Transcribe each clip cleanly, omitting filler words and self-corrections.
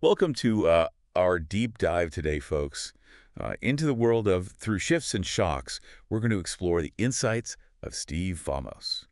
Welcome to our deep dive today, folks. Into the world of Through Shifts and Shocks, we're going to explore the insights of Steve Vamos,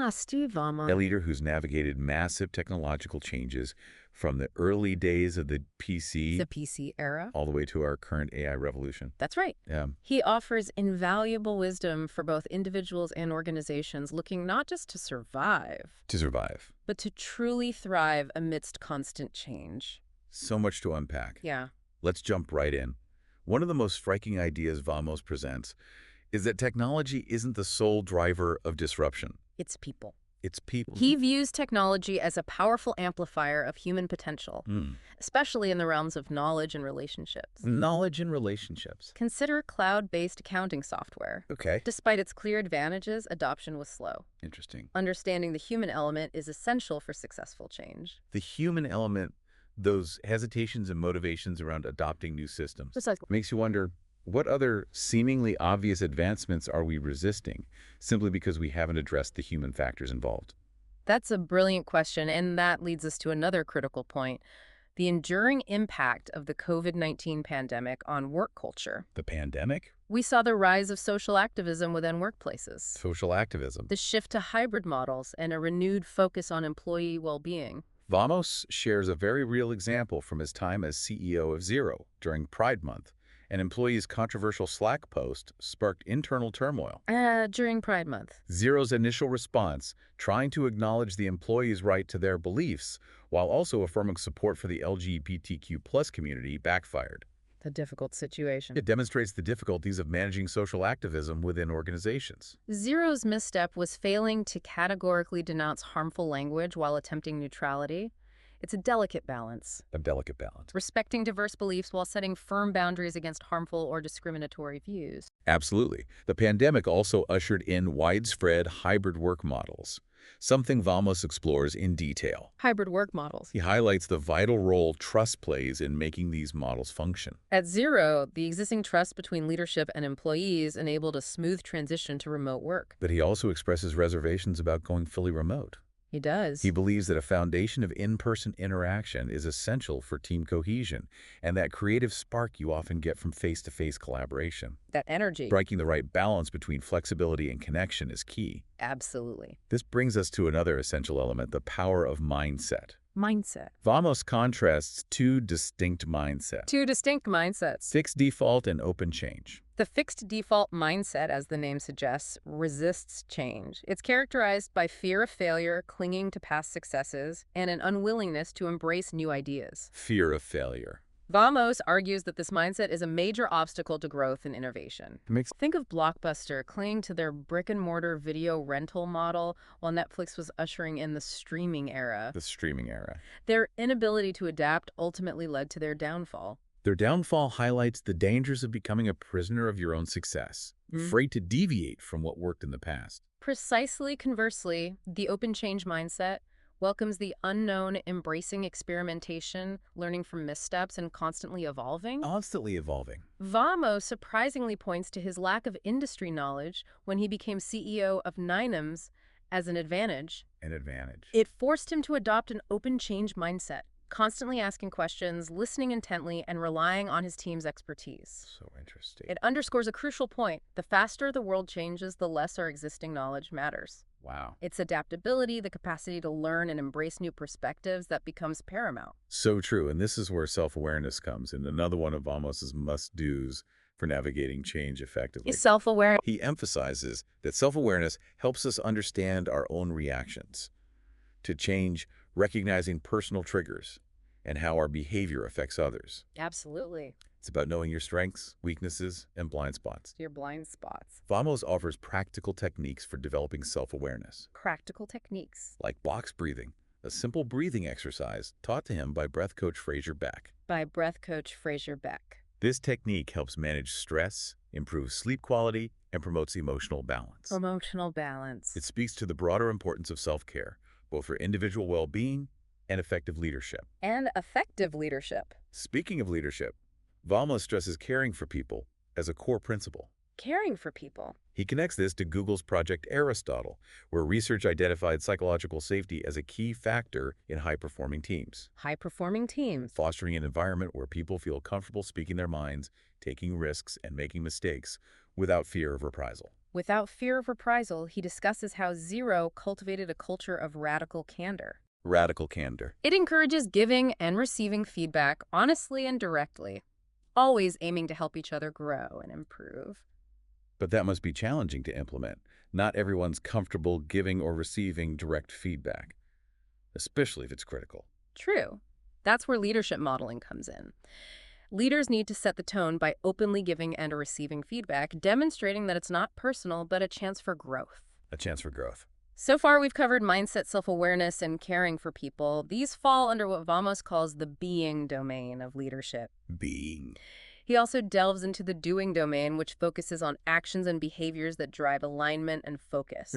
Steve a Vama. leader who's navigated massive technological changes from the early days of the PC The PC era. all the way to our current AI revolution. That's right. Yeah, He offers invaluable wisdom for both individuals and organizations looking not just to survive, to survive. but to truly thrive amidst constant change. So much to unpack. Yeah. Let's jump right in. One of the most striking ideas Vamos presents is that technology isn't the sole driver of disruption. It's people. It's people. He views technology as a powerful amplifier of human potential, Hmm. especially in the realms of knowledge and relationships. Knowledge and relationships. Consider cloud-based accounting software. Okay. Despite its clear advantages, adoption was slow. Interesting. Understanding the human element is essential for successful change. The human element, those hesitations and motivations around adopting new systems, Precisely. makes you wonder, what other seemingly obvious advancements are we resisting simply because we haven't addressed the human factors involved? That's a brilliant question, and that leads us to another critical point: the enduring impact of the COVID-19 pandemic on work culture. The pandemic? We saw the rise of social activism within workplaces, Social activism. the shift to hybrid models, and a renewed focus on employee well-being. Vamos shares a very real example from his time as CEO of Zero during Pride Month. An employee's controversial Slack post sparked internal turmoil. During Pride Month. Zero's initial response, trying to acknowledge the employee's right to their beliefs while also affirming support for the LGBTQ+ community, backfired. A difficult situation. It demonstrates the difficulties of managing social activism within organizations. Zero's misstep was failing to categorically denounce harmful language while attempting neutrality. It's a delicate balance, A delicate balance. respecting diverse beliefs while setting firm boundaries against harmful or discriminatory views. Absolutely. The pandemic also ushered in widespread hybrid work models, something Vamos explores in detail. Hybrid work models. He highlights the vital role trust plays in making these models function. At Zero, the existing trust between leadership and employees enabled a smooth transition to remote work. But he also expresses reservations about going fully remote. He does. He believes that a foundation of in-person interaction is essential for team cohesion and that creative spark you often get from face-to-face collaboration. That energy. Striking the right balance between flexibility and connection is key. Absolutely. This brings us to another essential element, the power of mindset. Mindset. Vamos contrasts two distinct mindsets: Two distinct mindsets. fixed default and open change. The fixed default mindset, as the name suggests, resists change. It's characterized by fear of failure, clinging to past successes, and an unwillingness to embrace new ideas. Fear of failure. Vamos argues that this mindset is a major obstacle to growth and innovation. Think of Blockbuster clinging to their brick-and-mortar video rental model while Netflix was ushering in the streaming era. The streaming era. Their inability to adapt ultimately led to their downfall. Their downfall highlights the dangers of becoming a prisoner of your own success, afraid to deviate from what worked in the past. Precisely conversely, the open change mindset welcomes the unknown, embracing experimentation, learning from missteps, and constantly evolving. Constantly evolving. Vamos surprisingly points to his lack of industry knowledge when he became CEO of Ninems as an advantage. An advantage. It forced him to adopt an open change mindset, constantly asking questions, listening intently, and relying on his team's expertise. So interesting. It underscores a crucial point: the faster the world changes, the less our existing knowledge matters. Wow. It's adaptability, the capacity to learn and embrace new perspectives, that becomes paramount. So true. And this is where self-awareness comes in, another one of Vamos's must-dos for navigating change effectively. Is self-aware. He emphasizes that self-awareness helps us understand our own reactions to change, recognizing personal triggers and how our behavior affects others. Absolutely. It's about knowing your strengths, weaknesses, and blind spots. Your blind spots. Vamos offers practical techniques for developing self-awareness, Practical techniques. like box breathing, a simple breathing exercise taught to him by breath coach Fraser Beck. By breath coach Fraser Beck. This technique helps manage stress, improves sleep quality, and promotes emotional balance. Emotional balance. It speaks to the broader importance of self-care, both for individual well-being and effective leadership. And effective leadership. Speaking of leadership, Vamos stresses caring for people as a core principle. Caring for people. He connects this to Google's Project Aristotle, where research identified psychological safety as a key factor in high-performing teams, High-performing teams. fostering an environment where people feel comfortable speaking their minds, taking risks, and making mistakes without fear of reprisal. Without fear of reprisal, he discusses how Zero cultivated a culture of radical candor. Radical candor. It encourages giving and receiving feedback honestly and directly, always aiming to help each other grow and improve. But that must be challenging to implement. Not everyone's comfortable giving or receiving direct feedback, especially if it's critical. True. That's where leadership modeling comes in. Leaders need to set the tone by openly giving and receiving feedback, demonstrating that it's not personal, but a chance for growth. A chance for growth. So far, we've covered mindset, self-awareness, and caring for people. These fall under what Vamos calls the being domain of leadership. Being. He also delves into the doing domain, which focuses on actions and behaviors that drive alignment and focus.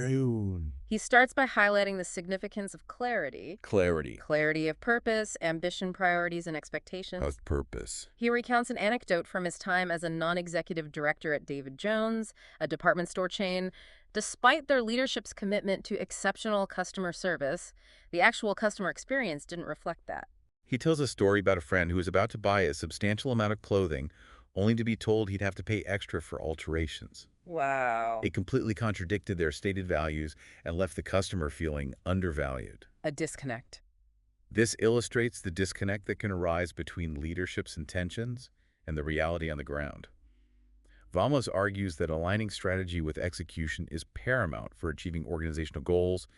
He starts by highlighting the significance of clarity. Clarity. Clarity of purpose, ambition, priorities, and expectations. Of purpose. He recounts an anecdote from his time as a non-executive director at David Jones, a department store chain. Despite their leadership's commitment to exceptional customer service, the actual customer experience didn't reflect that. He tells a story about a friend who was about to buy a substantial amount of clothing, only to be told he'd have to pay extra for alterations. Wow. It completely contradicted their stated values and left the customer feeling undervalued. A disconnect. This illustrates the disconnect that can arise between leadership's intentions and the reality on the ground. Vamos argues that aligning strategy with execution is paramount for achieving organizational goals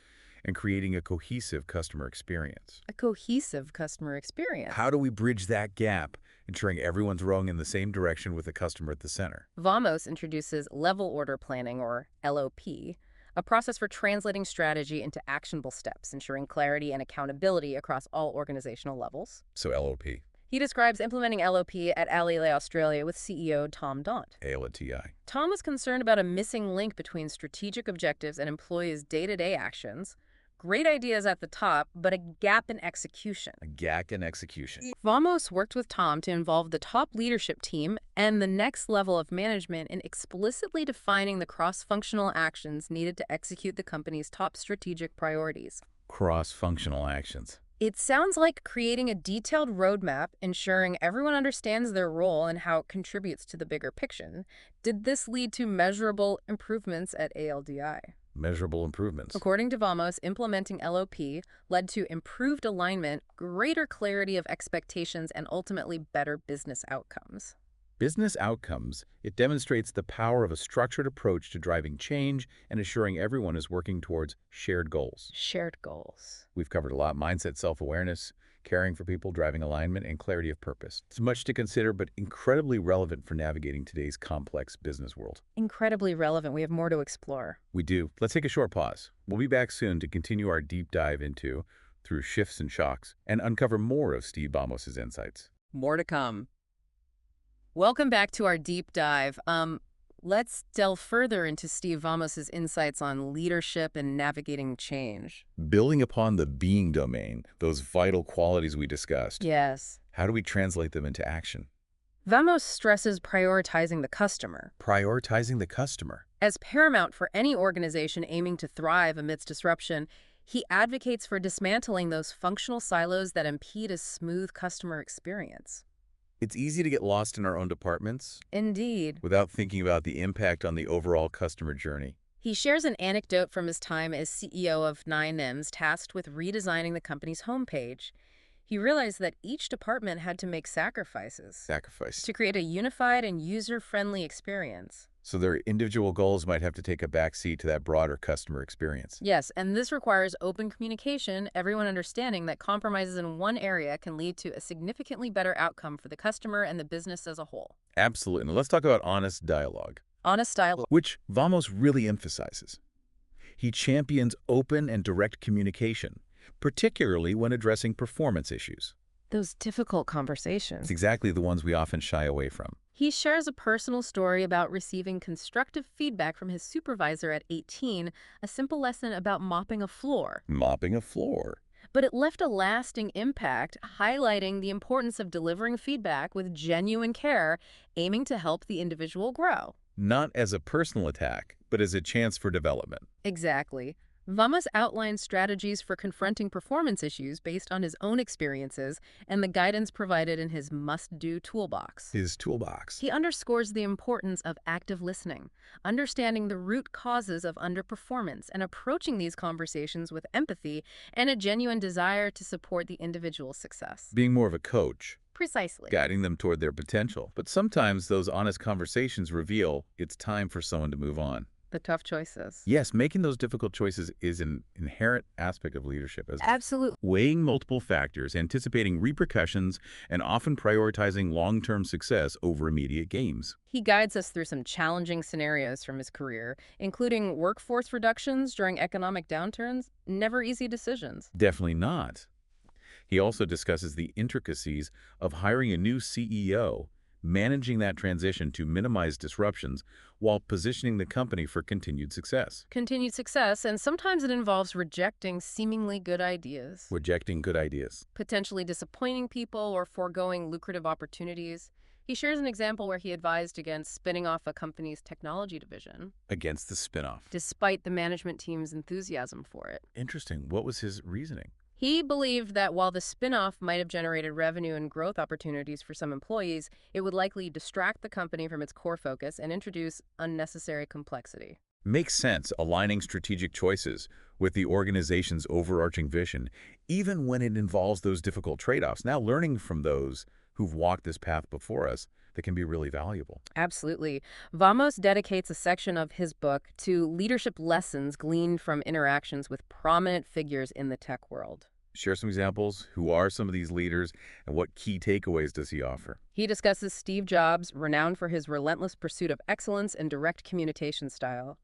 and creating a cohesive customer experience. A cohesive customer experience. How do we bridge that gap, ensuring everyone's rowing in the same direction with the customer at the center? Vamos introduces level order planning, or LOP, a process for translating strategy into actionable steps, ensuring clarity and accountability across all organizational levels. So LOP. He describes implementing LOP at Alile Australia with CEO Tom Daunt. ALA-TI. Tom was concerned about a missing link between strategic objectives and employees' day-to-day actions. Great ideas at the top, but a gap in execution. A gap in execution. Vamos worked with Tom to involve the top leadership team and the next level of management in explicitly defining the cross-functional actions needed to execute the company's top strategic priorities. Cross-functional actions. It sounds like creating a detailed roadmap, ensuring everyone understands their role and how it contributes to the bigger picture. Did this lead to measurable improvements at ALDI? Measurable improvements. According to Vamos, implementing LOP led to improved alignment, greater clarity of expectations, and ultimately better business outcomes. Business outcomes. It demonstrates the power of a structured approach to driving change and assuring everyone is working towards shared goals. Shared goals. We've covered a lot: mindset, self-awareness, caring for people, driving alignment, and clarity of purpose. It's much to consider, but incredibly relevant for navigating today's complex business world. Incredibly relevant. We have more to explore. We do. Let's take a short pause. We'll be back soon to continue our deep dive into Through Shifts and Shocks and uncover more of Steve Vamos's insights. More to come. Welcome back to our deep dive. Let's delve further into Steve Vamos's insights on leadership and navigating change. Building upon the being domain, those vital qualities we discussed. Yes. How do we translate them into action? Vamos stresses prioritizing the customer. Prioritizing the customer. As paramount for any organization aiming to thrive amidst disruption, he advocates for dismantling those functional silos that impede a smooth customer experience. It's easy to get lost in our own departments. Indeed. Without thinking about the impact on the overall customer journey. He shares an anecdote from his time as CEO of 9Ms, tasked with redesigning the company's homepage. He realized that each department had to make sacrifices to create a unified and user-friendly experience. So their individual goals might have to take a backseat to that broader customer experience. Yes, and this requires open communication, everyone understanding that compromises in one area can lead to a significantly better outcome for the customer and the business as a whole. Absolutely. Now let's talk about honest dialogue. Honest dialogue. Which Vamos really emphasizes. He champions open and direct communication, particularly when addressing performance issues. Those difficult conversations. It's exactly the ones we often shy away from. He shares a personal story about receiving constructive feedback from his supervisor at 18, a simple lesson about mopping a floor. Mopping a floor. But it left a lasting impact, highlighting the importance of delivering feedback with genuine care, aiming to help the individual grow. Not as a personal attack, but as a chance for development. Exactly. Vamos outlines strategies for confronting performance issues based on his own experiences and the guidance provided in his must-do toolbox. His toolbox. He underscores the importance of active listening, understanding the root causes of underperformance, and approaching these conversations with empathy and a genuine desire to support the individual's success. Being more of a coach, Precisely. guiding them toward their potential. But sometimes those honest conversations reveal it's time for someone to move on. The tough choices. Yes, making those difficult choices is an inherent aspect of leadership, as Absolutely. weighing multiple factors, anticipating repercussions, and often prioritizing long-term success over immediate gains. He guides us through some challenging scenarios from his career, including workforce reductions during economic downturns, never easy decisions. Definitely not. He also discusses the intricacies of hiring a new CEO, managing that transition to minimize disruptions while positioning the company for continued success. Continued success, and sometimes it involves rejecting seemingly good ideas, Rejecting good ideas. potentially disappointing people or foregoing lucrative opportunities. He shares an example where he advised against spinning off a company's technology division, Against the spinoff. despite the management team's enthusiasm for it. Interesting. What was his reasoning? He believed that while the spin-off might have generated revenue and growth opportunities for some employees, it would likely distract the company from its core focus and introduce unnecessary complexity. Makes sense, aligning strategic choices with the organization's overarching vision, even when it involves those difficult trade-offs. Now, learning from those who've walked this path before us, that can be really valuable. Absolutely. Vamos dedicates a section of his book to leadership lessons gleaned from interactions with prominent figures in the tech world. Share some examples. Who are some of these leaders, and what key takeaways does he offer? He discusses Steve Jobs, renowned for his relentless pursuit of excellence and direct communication style.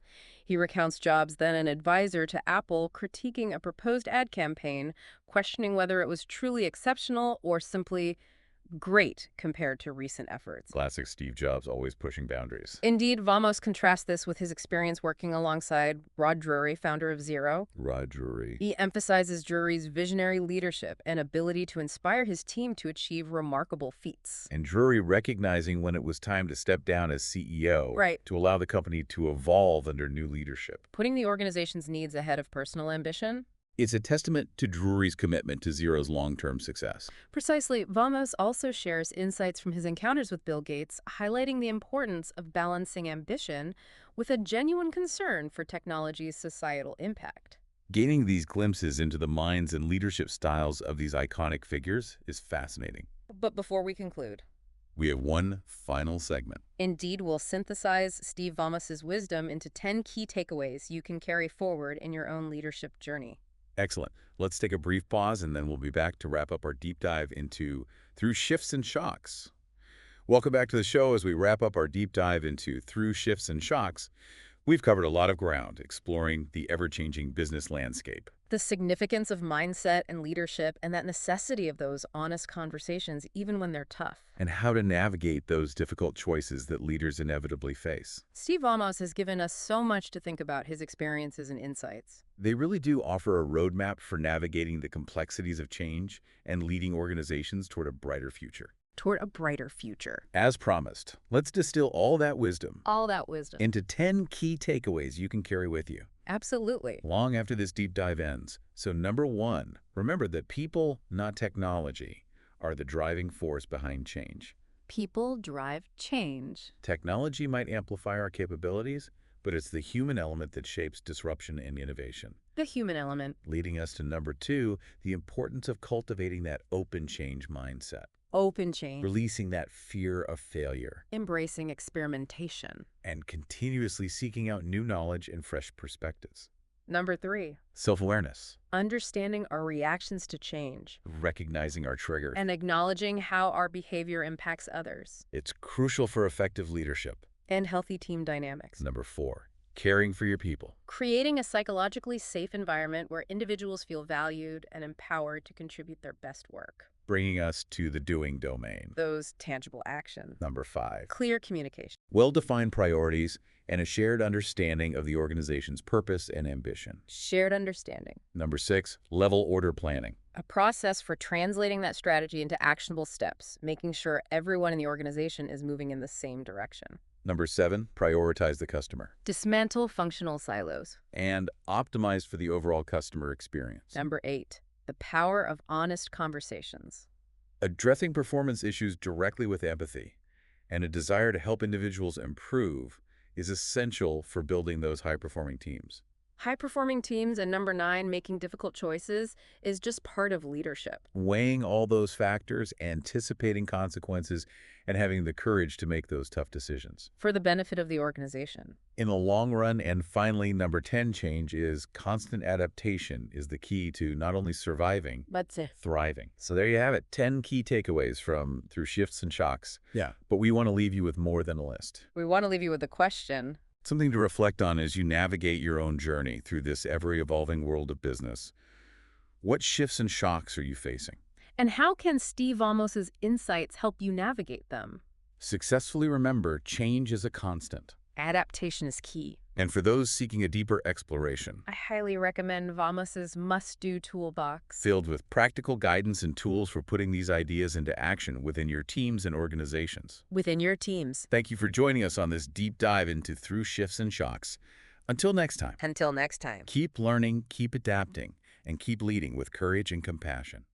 He recounts Jobs, then an advisor to Apple, critiquing a proposed ad campaign, questioning whether it was truly exceptional or simply great compared to recent efforts. Classic Steve Jobs, always pushing boundaries. Indeed, Vamos contrasts this with his experience working alongside Rod Drury, founder of Zero. Rod Drury. He emphasizes Drury's visionary leadership and ability to inspire his team to achieve remarkable feats. And Drury recognizing when it was time to step down as CEO, Right. to allow the company to evolve under new leadership. Putting the organization's needs ahead of personal ambition? It's a testament to Drury's commitment to Zero's long-term success. Precisely. Vamos also shares insights from his encounters with Bill Gates, highlighting the importance of balancing ambition with a genuine concern for technology's societal impact. Gaining these glimpses into the minds and leadership styles of these iconic figures is fascinating. But before we conclude, We have one final segment. Indeed will synthesize Steve Vamos's wisdom into 10 key takeaways you can carry forward in your own leadership journey. Excellent. Let's take a brief pause, and then we'll be back to wrap up our deep dive into Through Shifts and Shocks. Welcome back to the show. As we wrap up our deep dive into Through Shifts and Shocks, we've covered a lot of ground exploring the ever-changing business landscape. The significance of mindset and leadership and that necessity of those honest conversations even when they're tough. And how to navigate those difficult choices that leaders inevitably face. Steve Vamos has given us so much to think about, his experiences and insights. They really do offer a roadmap for navigating the complexities of change and leading organizations toward a brighter future. Toward a brighter future. As promised, let's distill all that wisdom All that wisdom. into 10 key takeaways you can carry with you Absolutely. long after this deep dive ends. So number 1, remember that people, not technology, are the driving force behind change. People drive change. Technology might amplify our capabilities, but it's the human element that shapes disruption and innovation. The human element. Leading us to number 2, the importance of cultivating that open change mindset. Open change. Releasing that fear of failure. Embracing experimentation. And continuously seeking out new knowledge and fresh perspectives. Number 3. Self-awareness. Understanding our reactions to change. Recognizing our triggers. And acknowledging how our behavior impacts others. It's crucial for effective leadership. And healthy team dynamics. Number 4, caring for your people. Creating a psychologically safe environment where individuals feel valued and empowered to contribute their best work. Bringing us to the doing domain. Those tangible actions. Number 5, Clear communication. well-defined priorities and a shared understanding of the organization's purpose and ambition. Shared understanding. Number 6, level order planning. A process for translating that strategy into actionable steps, making sure everyone in the organization is moving in the same direction. Number 7, prioritize the customer. Dismantle functional silos. And optimize for the overall customer experience. Number 8, the power of honest conversations. Addressing performance issues directly with empathy and a desire to help individuals improve is essential for building those high-performing teams. High-performing teams and number 9, making difficult choices, is just part of leadership. Weighing all those factors, anticipating consequences, and having the courage to make those tough decisions. For the benefit of the organization. In the long run, and finally, number 10 change is constant adaptation is the key to not only surviving, but thriving. So there you have it, 10 key takeaways through shifts and shocks. Yeah. But we want to leave you with more than a list. We want to leave you with a question. Something to reflect on as you navigate your own journey through this ever-evolving world of business. What shifts and shocks are you facing? And how can Steve Amos's insights help you navigate them? Successfully remember, change is a constant. Adaptation is key. And for those seeking a deeper exploration, I highly recommend Vamos's must-do toolbox. filled with practical guidance and tools for putting these ideas into action within your teams and organizations. Within your teams. Thank you for joining us on this deep dive into Through Shifts and Shocks. Until next time, Until next time. keep learning, keep adapting, and keep leading with courage and compassion.